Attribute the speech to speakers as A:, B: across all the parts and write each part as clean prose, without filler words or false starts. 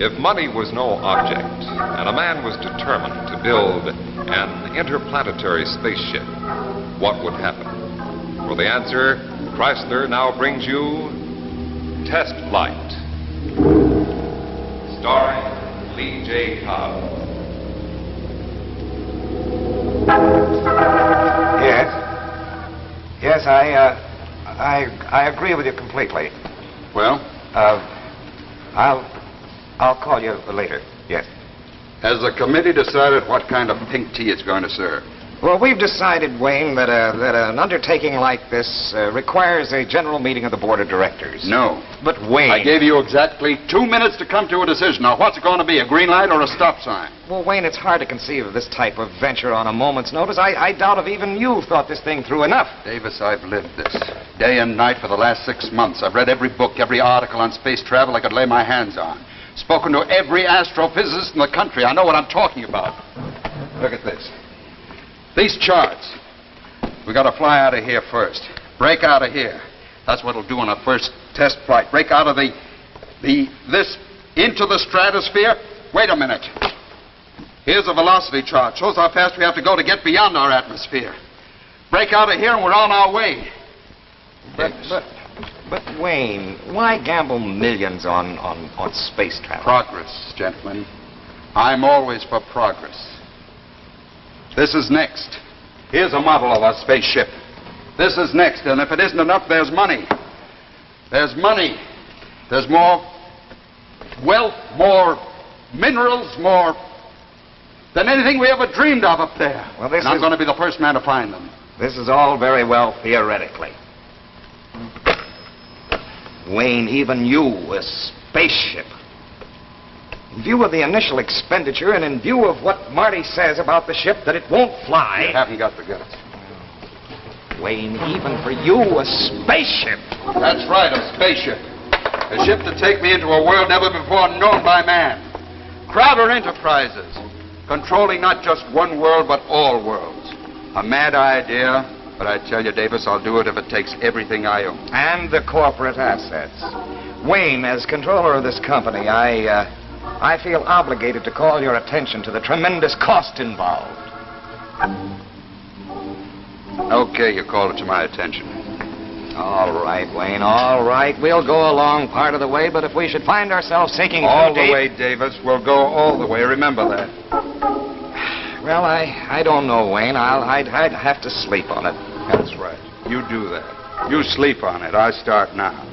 A: If money was no object, and a man was determined to build an interplanetary spaceship, what would happen? For the answer, Chrysler now brings you Test Flight, starring Lee J. Cobb.
B: Yes, I agree with you completely.
C: Well?
B: I'll call you later. Yes.
C: Has the committee decided what kind of pink tea it's going to serve?
B: Well, we've decided, Wayne, that an undertaking like this requires a general meeting of the board of directors.
C: No.
B: But, Wayne...
C: I gave you exactly 2 minutes to come to a decision. Now, what's it going to be, a green light or a stop sign?
B: Well, Wayne, it's hard to conceive of this type of venture on a moment's notice. I doubt if even you thought this thing through enough.
C: Davis, I've lived this day and night for the last 6 months. I've read every book, every article on space travel I could lay my hands on. Spoken to every astrophysicist in the country. I know what I'm talking about. Look at this. These charts. We got to fly out of here first. Break out of here. That's what'll do on our first test flight. Break out of this into the stratosphere. Wait a minute. Here's a velocity chart. Shows how fast we have to go to get beyond our atmosphere. Break out of here and we're on our way.
B: But Wayne, why gamble millions on space travel?
C: Progress, gentlemen. I'm always for progress. This is next. Here's a model of a spaceship. This is next, and if it isn't enough, there's money. There's money. There's more wealth, more minerals, more than anything we ever dreamed of up there.
B: Well,
C: and I'm going to be the first man to find them.
B: This is all very well theoretically. Wayne, even you, a spaceship. In view of the initial expenditure and in view of what Marty says about the ship, that it won't fly...
C: You haven't got the guts.
B: Wayne, even for you, a spaceship.
C: That's right, a spaceship. A ship to take me into a world never before known by man. Crowder Enterprises, controlling not just one world, but all worlds. A mad idea, but I tell you, Davis, I'll do it if it takes everything I own.
B: And the corporate assets. Wayne, as controller of this company, I feel obligated to call your attention to the tremendous cost involved.
C: Okay, you called it to my attention.
B: All right, Wayne, all right. We'll go along part of the way, but if we should find ourselves sinking
C: all
B: too
C: the
B: deep...
C: way, Davis. We'll go all the way. Remember that.
B: Well, I don't know, Wayne. I'd have to sleep on it.
C: That's right. You do that. You sleep on it. I start now.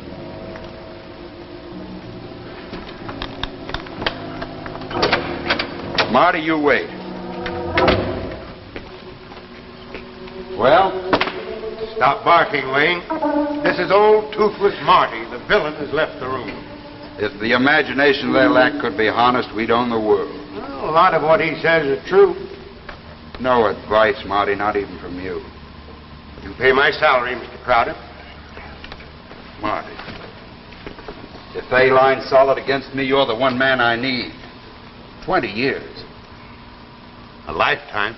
C: Marty, you wait. Well?
D: Stop barking, Wayne. This is old Toothless Marty. The villain has left the room.
C: If the imagination they lack could be harnessed, we'd own the world.
D: Well, a lot of what he says is true.
C: No advice, Marty, not even from you.
D: You pay my salary, Mr. Crowder.
C: Marty, if they line solid against me, you're the one man I need. 20 years.
D: A lifetime.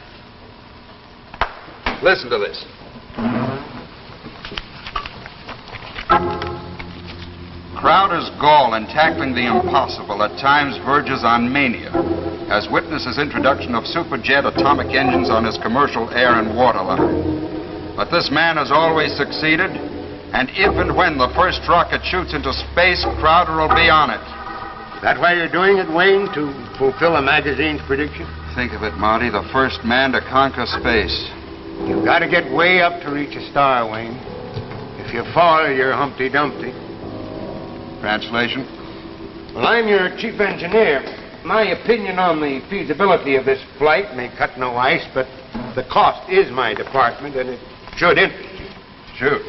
C: Listen to this. Crowder's gall in tackling the impossible at times verges on mania, as witness his introduction of superjet atomic engines on his commercial air and water line. But this man has always succeeded, and if and when the first rocket shoots into space, Crowder will be on it.
D: That why you're doing it, Wayne, to fulfill a magazine's prediction?
C: Think of it, Marty, the first man to conquer space.
D: You've got to get way up to reach a star, Wayne. If you fall, you're Humpty Dumpty.
C: Translation?
D: Well, I'm your chief engineer. My opinion on the feasibility of this flight may cut no ice, but the cost is my department, and it should interest you.
C: Sure.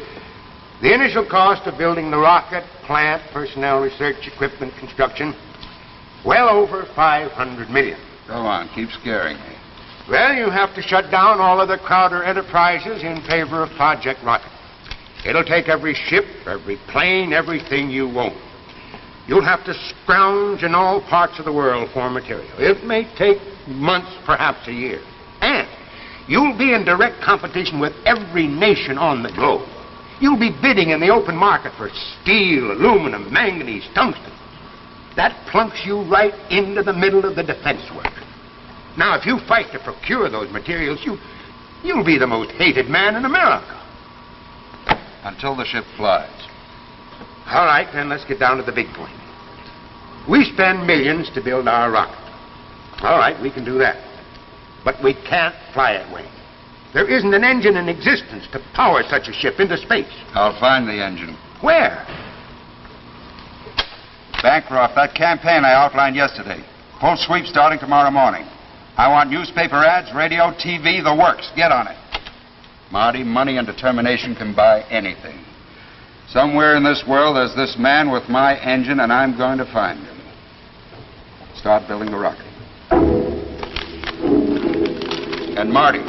D: The initial cost of building the rocket, plant, personnel, research, equipment, construction, well over $500 million.
C: Go on, keep scaring me.
D: Well, you have to shut down all of the Crowder Enterprises in favor of Project Rocket. It'll take every ship, every plane, everything you own. You'll have to scrounge in all parts of the world for material. It may take months, perhaps a year. And you'll be in direct competition with every nation on the globe. You'll be bidding in the open market for steel, aluminum, manganese, tungsten. That plunks you right into the middle of the defense work. Now, if you fight to procure those materials, you'll be the most hated man in America.
C: Until the ship flies.
D: All right, then let's get down to the big point. We spend millions to build our rocket. All right, we can do that. But we can't fly it, Wayne. There isn't an engine in existence to power such a ship into space.
C: I'll find the engine.
D: Where?
C: Bancroft, that campaign I outlined yesterday. Full sweep starting tomorrow morning. I want newspaper ads, radio, TV, the works. Get on it. Marty, money and determination can buy anything. Somewhere in this world there's this man with my engine, and I'm going to find him. Start building the rocket. And Marty.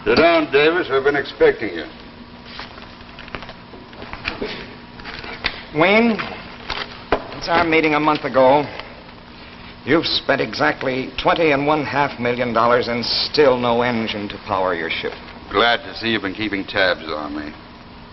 C: Sit down, Davis. I've been expecting you.
B: Wayne, since our meeting a month ago, you've spent exactly $20.5 million and still no engine to power your ship.
C: Glad to see you've been keeping tabs on me.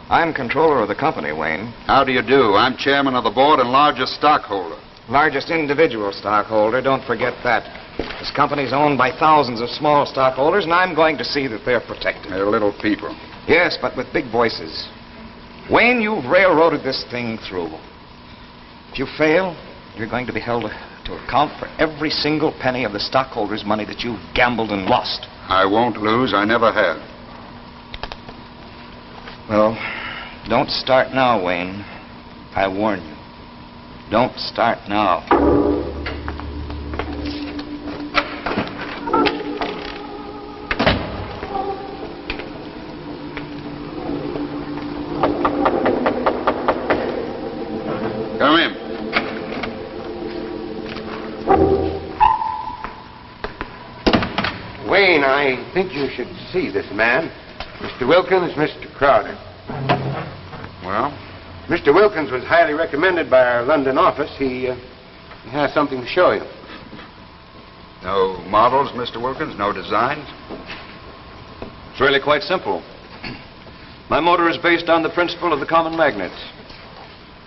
B: I'm controller of the company, Wayne.
C: How do you do? I'm chairman of the board and largest stockholder.
B: Largest individual stockholder, don't forget that. This company's owned by thousands of small stockholders, and I'm going to see that they're protected.
C: They're little people.
B: Yes, but with big voices. Wayne, you've railroaded this thing through. If you fail, you're going to be held to account for every single penny of the stockholders' money that you've gambled and lost.
C: I won't lose. I never have.
B: Well, don't start now, Wayne. I warn you. Don't start now.
C: Come in.
D: Wayne, I think you should see this man. Mr. Wilkins, Mr. Crowder.
C: Well?
D: Mr. Wilkins was highly recommended by our London office. He has something to show you.
C: No models, Mr. Wilkins? No designs?
E: It's really quite simple. My motor is based on the principle of the common magnet.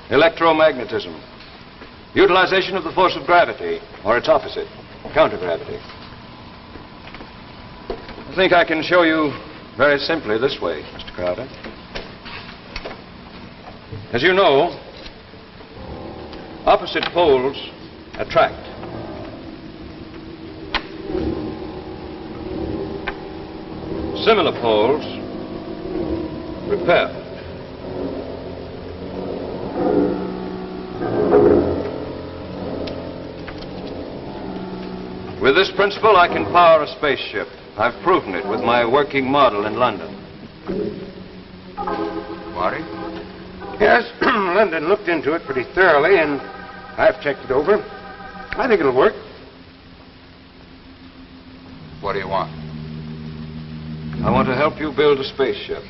E: Electromagnetism. Utilization of the force of gravity, or its opposite, countergravity. I think I can show you very simply this way, Mr. Crowder. As you know, opposite poles attract. Similar poles repel. With this principle, I can power a spaceship. I've proven it with my working model in London.
C: Marty?
D: Yes, London looked into it pretty thoroughly, and I've checked it over. I think it'll work.
C: What do you want?
E: I want to help you build a spaceship.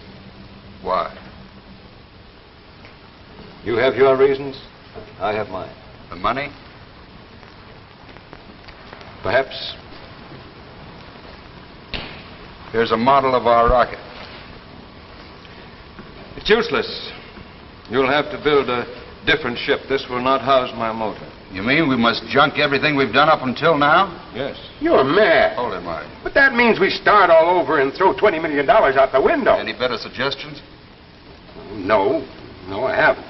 C: Why?
E: You have your reasons, I have mine.
C: The money?
E: Perhaps.
C: Here's a model of our rocket.
E: It's useless. You'll have to build a different ship. This will not house my motor.
C: You mean we must junk everything we've done up until now?
E: Yes.
D: You're mad.
C: Hold it, Marty.
D: But that means we start all over and throw $20 million out the window.
C: Any better suggestions?
D: No, I haven't.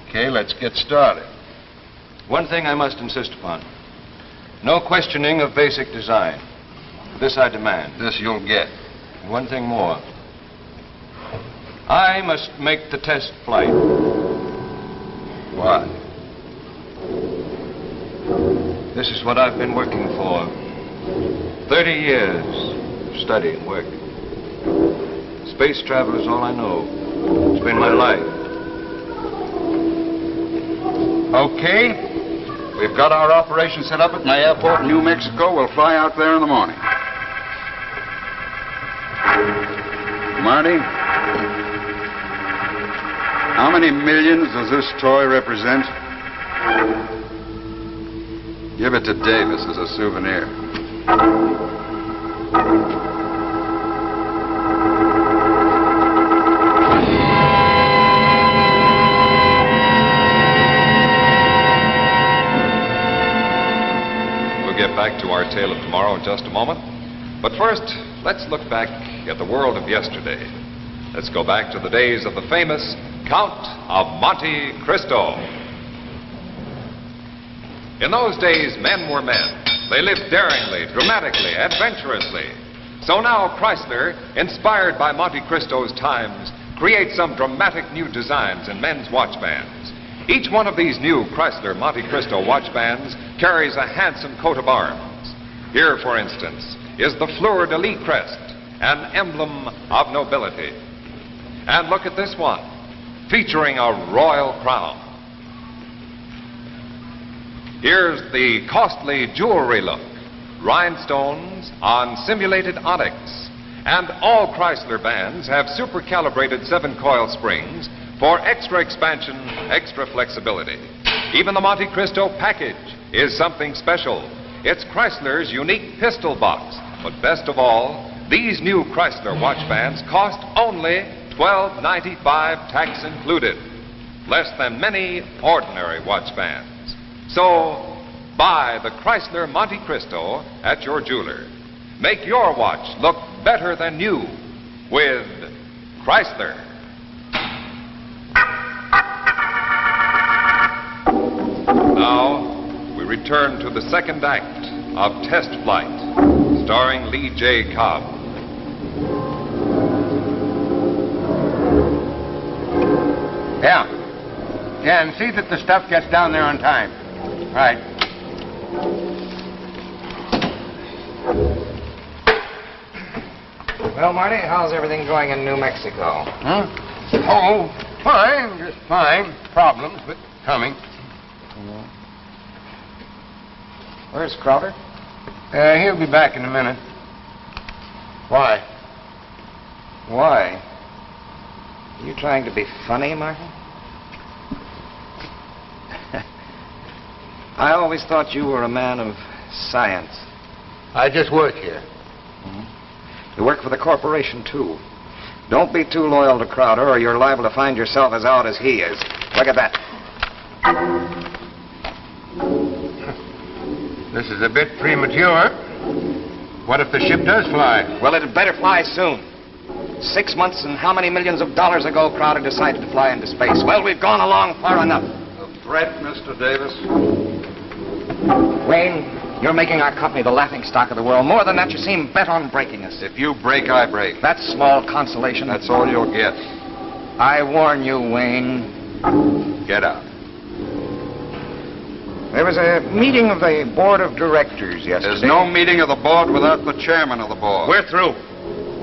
C: Okay, let's get started.
E: One thing I must insist upon. No questioning of basic design. This I demand.
C: This you'll get.
E: And one thing more. I must make the test flight.
C: What?
E: This is what I've been working for. 30 years, study and work. Space travel is all I know. It's been my life.
C: Okay. We've got our operation set up at my airport in New Mexico. We'll fly out there in the morning. Marty, how many millions does this toy represent? Give it to Davis as a souvenir.
A: We'll get back to our tale of tomorrow in just a moment. But first, let's look back at the world of yesterday. Let's go back to the days of the famous Count of Monte Cristo. In those days, men were men. They lived daringly, dramatically, adventurously. So now Chrysler, inspired by Monte Cristo's times, creates some dramatic new designs in men's watch bands. Each one of these new Chrysler Monte Cristo watch bands carries a handsome coat of arms. Here, for instance, is the fleur-de-lis crest, an emblem of nobility. And look at this one, featuring a royal crown. Here's the costly jewelry look, rhinestones on simulated onyx. And all Chrysler bands have super-calibrated 7-coil springs for extra expansion, extra flexibility. Even the Monte Cristo package is something special. It's Chrysler's unique pistol box. But best of all, these new Chrysler watch bands cost only $12.95, tax included. Less than many ordinary watch bands. So, buy the Chrysler Monte Cristo at your jeweler. Make your watch look better than new with Chrysler. Now, we return to the second act of Test Flight, starring Lee J. Cobb.
D: Yeah, and see that the stuff gets down there on time. Right.
B: Well, Marty, how's everything going in New Mexico?
D: Huh? Oh, fine, just fine. Problems, but coming.
B: Where's Crowder?
D: He'll be back in a minute. Why?
B: Why? Are you trying to be funny, Marty? I always thought you were a man of science.
D: I just work here.
B: You work for the corporation, too. Don't be too loyal to Crowder, or you're liable to find yourself as out as he is. Look at that.
D: This is a bit premature. What if the ship does fly?
B: Well, it'd better fly soon. 6 months and how many millions of dollars ago Crowder decided to fly into space? Well, we've gone along far enough.
C: A threat, Mr. Davis?
B: Wayne, you're making our company the laughingstock of the world. More than that, you seem bent on breaking us.
C: If you break, I break.
B: That's small consolation.
C: That's all you'll get.
B: I warn you, Wayne.
C: Get out.
B: There was a meeting of the board of directors yesterday.
C: There's no meeting of the board without the chairman of the board.
B: We're through.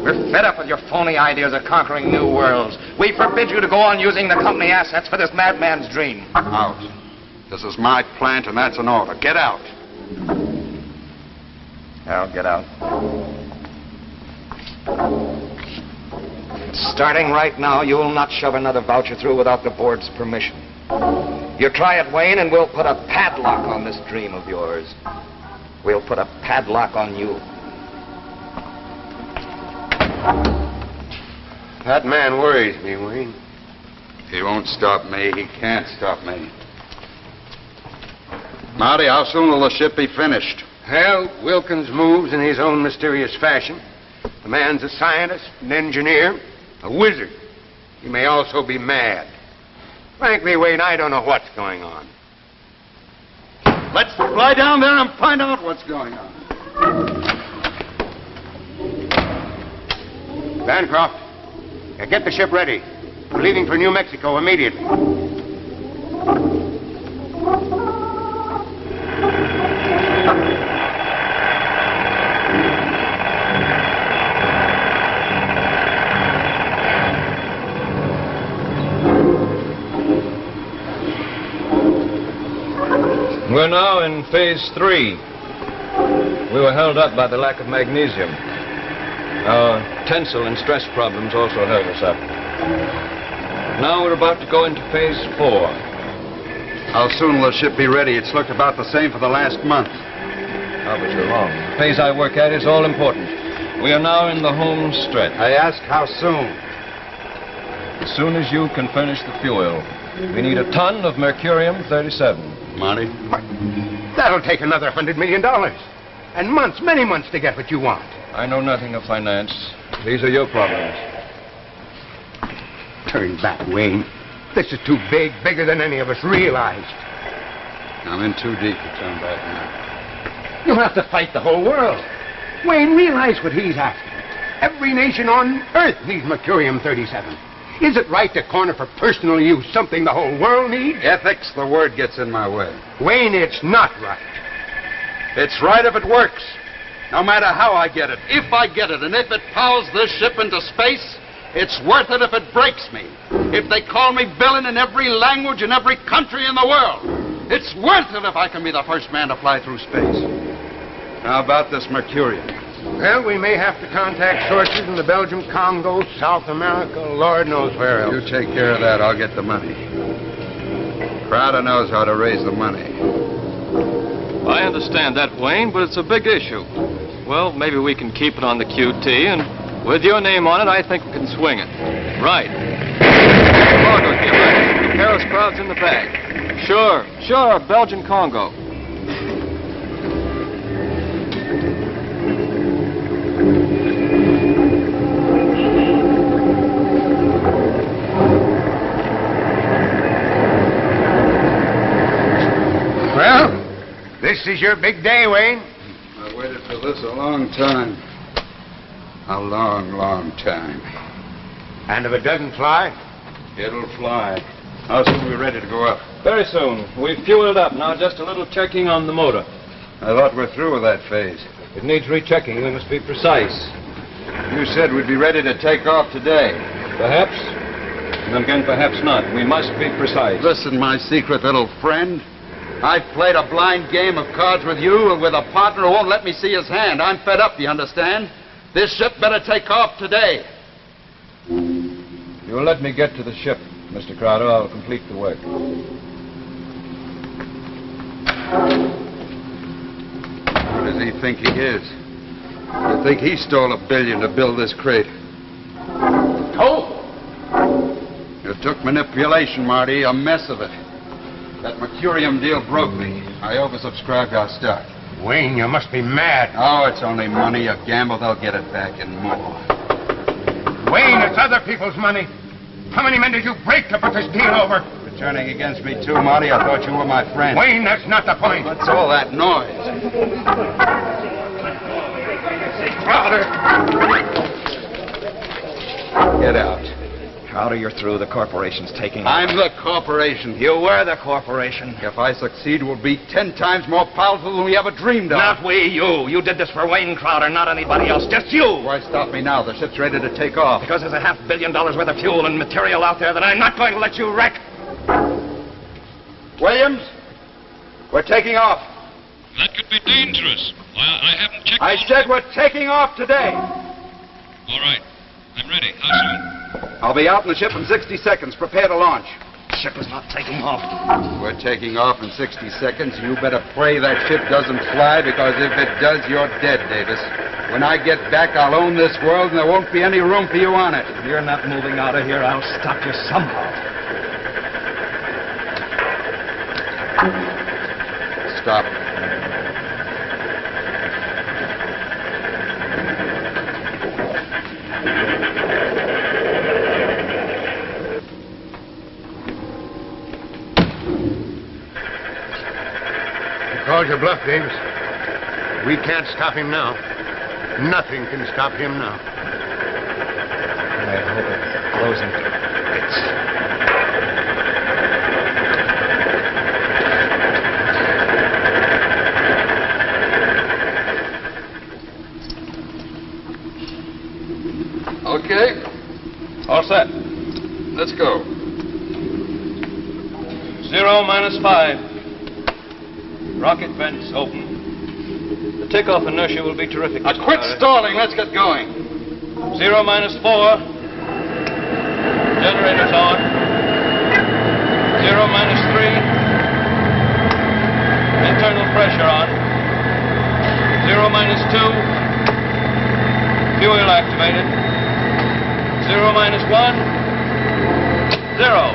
B: We're fed up with your phony ideas of conquering new worlds. We forbid you to go on using the company assets for this madman's dream.
C: Out. This is my plant, and that's an order. Get out.
B: I'll get out. Starting right now, you'll not shove another voucher through without the board's permission. You try it, Wayne, and we'll put a padlock on this dream of yours. We'll put a padlock on you.
D: That man worries me, Wayne.
C: He won't stop me. He can't stop me. Marty, how soon will the ship be finished?
D: Well, Wilkins moves in his own mysterious fashion. The man's a scientist, an engineer, a wizard. He may also be mad. Frankly, Wayne, I don't know what's going on.
C: Let's fly down there and find out what's going on.
D: Bancroft, get the ship ready. We're leaving for New Mexico immediately.
E: We're now in phase 3. We were held up by the lack of magnesium. Our tensile and stress problems also held us up. Now we're about to go into phase 4.
C: How soon will the ship be ready? It's looked about the same for the last month.
E: Oh, but you're wrong. The phase I work at is all important. We are now in the home stretch.
C: I ask how soon?
E: As soon as you can furnish the fuel. We need a ton of mercurium-37.
C: Marty?
D: That'll take another $100 million. And months, many months to get what you want.
E: I know nothing of finance. These are your problems.
D: Turn back, Wayne. This is too big, bigger than any of us realized.
C: I'm in too deep to turn back now.
D: You'll have to fight the whole world. Wayne, realize what he's after. Every nation on Earth needs mercurium-37. Is it right to corner for personal use something the whole world needs?
C: Ethics, the word gets in my way.
D: Wayne, it's not right.
C: It's right if it works. No matter how I get it. If I get it, and if it powers this ship into space, it's worth it if it breaks me. If they call me villain in every language in every country in the world, it's worth it if I can be the first man to fly through space. How about this mercurium?
D: Well, we may have to contact sources in the Belgium Congo, South America, Lord knows where else.
C: You take care of that, I'll get the money. Crowder knows how to raise the money.
F: I understand that, Wayne, but it's a big issue. Well, maybe we can keep it on the QT, and with your name on it, I think we can swing it. Right. Cargo dealer. The Paris crowd's in the bag. Sure, Belgian Congo.
D: Well, this is your big day, Wayne.
C: I waited for this a long time. A long, long time.
D: And if it doesn't fly?
C: It'll fly. How soon are we ready to go up?
E: Very soon. We've fueled up. Now just a little checking on the motor.
C: I thought we're through with that phase.
E: It needs rechecking. We must be precise.
C: You said we'd be ready to take off today.
E: Perhaps. And then again, perhaps not. We must be precise.
C: Listen, my secret little friend. I've played a blind game of cards with you and with a partner who won't let me see his hand. I'm fed up, you understand? This ship better take off today.
E: You'll let me get to the ship, Mr. Crowder. I'll complete the work.
C: Who does he think he is? You think he stole $1 billion to build this crate?
D: Oh!
C: It took manipulation, Marty, a mess of it. That mercurium deal broke me. I oversubscribed our stock.
D: Wayne, you must be mad.
C: Oh, it's only money. A gamble, they'll get it back and more.
D: Wayne, it's other people's money. How many men did you break to put this deal over?
C: You're turning against me too, Marty. I thought you were my friend.
D: Wayne, that's not the point.
C: What's all that noise?
D: Crowder!
C: Get out.
B: Crowder, you're through. The corporation's taking...
C: I'm the corporation.
B: You were the corporation.
C: If I succeed, we'll be 10 times more powerful than we ever dreamed of.
B: Not we, you. You did this for Wayne Crowder, not anybody else. Just you.
C: Why stop me now? The ship's ready to take off.
B: Because there's $500 million worth of fuel and material out there that I'm not going to let you wreck.
C: Williams, we're taking off.
G: That could be dangerous. I haven't checked...
C: I said we're taking off today.
G: All right. I'm ready. How soon?
C: I'll be out in the ship in 60 seconds. Prepare to launch.
B: The ship is not taking off.
C: We're taking off in 60 seconds. You better pray that ship doesn't fly, because if it does, you're dead, Davis. When I get back, I'll own this world, and there won't be any room for you on it.
B: If you're not moving out of here, I'll stop you somehow.
C: stop.
D: You called your bluff, Davis. We can't stop him now. Nothing can stop him now.
E: I hope it blows him to bits.
C: Okay.
E: All set.
C: Let's go.
E: 0 minus 5. Rocket vents open. The takeoff inertia will be terrific.
C: Now
E: Mr.
C: quit
E: Carter.
C: stalling. Let's get going.
E: 0 minus 4. Generators on. 0 minus 3. Internal pressure on. 0 minus 2. Fuel activated. 0 minus 1. 0.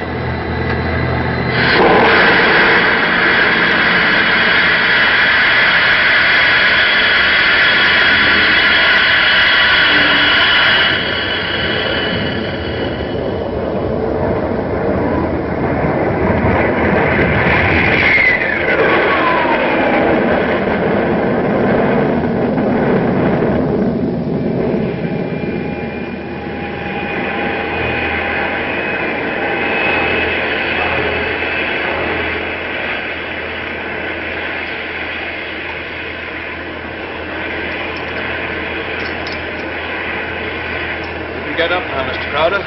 E: Get up now, Mr. Crowder.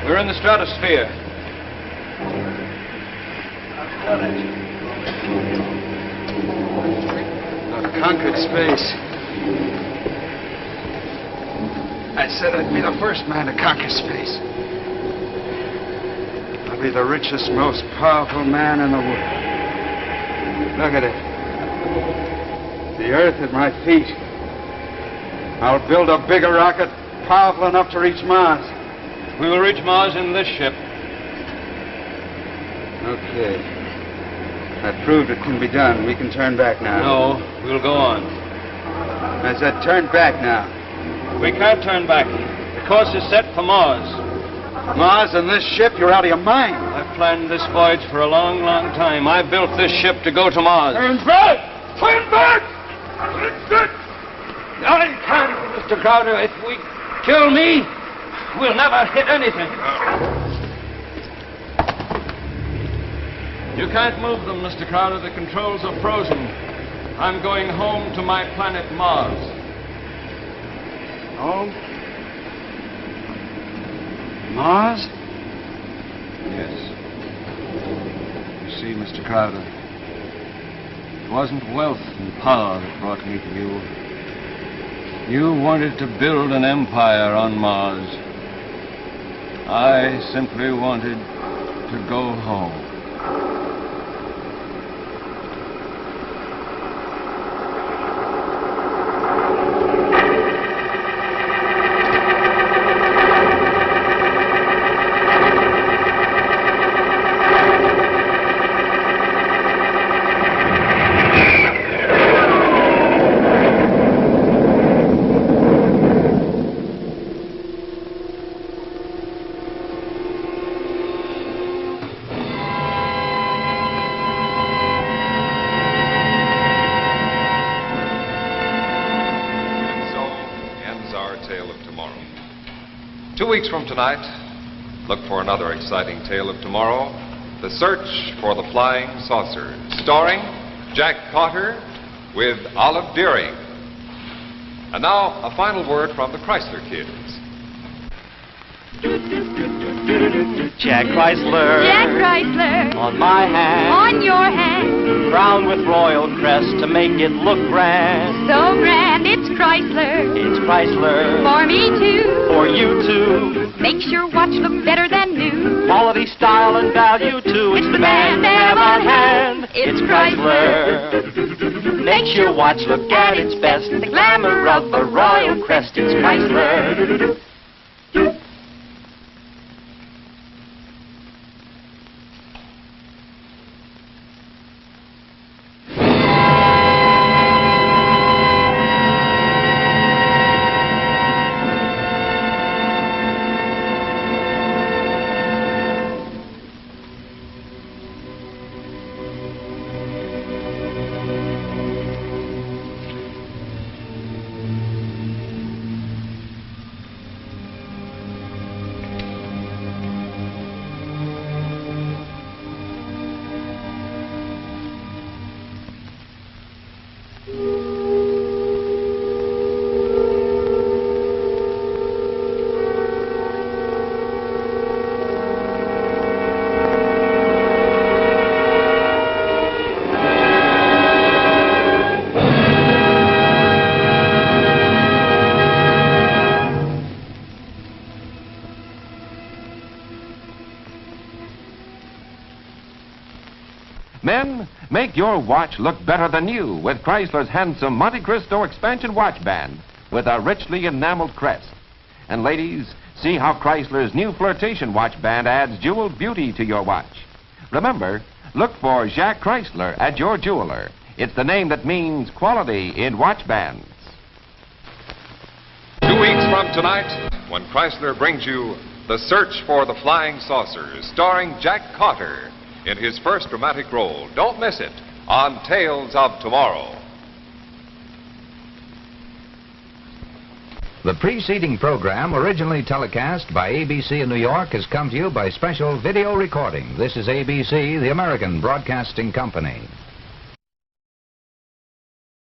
E: We're in the stratosphere. I've done it.
C: I've conquered space. I said I'd be the first man to conquer space. I'll be the richest, most powerful man in the world. Look at it. The earth at my feet. I'll build a bigger rocket powerful enough to reach Mars.
E: We will reach Mars in this ship.
C: Okay. I've proved it can be done. We can turn back now.
E: No, we'll go on.
C: I said turn back now.
E: We can't turn back. The course is set for Mars.
C: Mars and this ship, you're out of your mind.
E: I've planned this voyage for a long, long time. I built this ship to go to Mars.
C: Turn back! Turn back!
E: No, you can't, Mr. Crowder. If we kill me, we'll never hit anything. You can't move them, Mr. Crowder. The controls are frozen. I'm going home to my planet Mars.
C: Home? Mars?
E: Yes. You see, Mr. Crowder, it wasn't wealth and power that brought me to you. You wanted to build an empire on Mars. I simply wanted to go home.
A: Tale of tomorrow. 2 weeks from tonight, look for another exciting tale of tomorrow, The Search for the Flying Saucer, starring Jack Potter with Olive Deering. And now, a final word from the Chrysler Kids.
H: Jack Chrysler.
I: Jack Chrysler.
H: On my hand.
I: On your hand.
H: Crowned with royal crest to make it look grand.
I: So grand, it's Chrysler.
H: It's Chrysler.
I: For me too.
H: For you too.
I: Makes your watch look better than new.
H: Quality, style, and value too.
I: It's the man to have on hand. It's
H: Chrysler. Makes your watch look at its best. The glamour of the royal crest. It's Chrysler.
J: Men, make your watch look better than new with Chrysler's handsome Monte Cristo expansion watch band with a richly enameled crest. And ladies, see how Chrysler's new flirtation watch band adds jeweled beauty to your watch. Remember, look for Jacques Chrysler at your jeweler. It's the name that means quality in watch bands.
A: 2 weeks from tonight, when Chrysler brings you The Search for the Flying Saucers, starring Jack Carter in his first dramatic role. Don't miss it on Tales of Tomorrow.
K: The preceding program, originally telecast by ABC in New York, has come to you by special video recording. This is ABC, the American Broadcasting Company.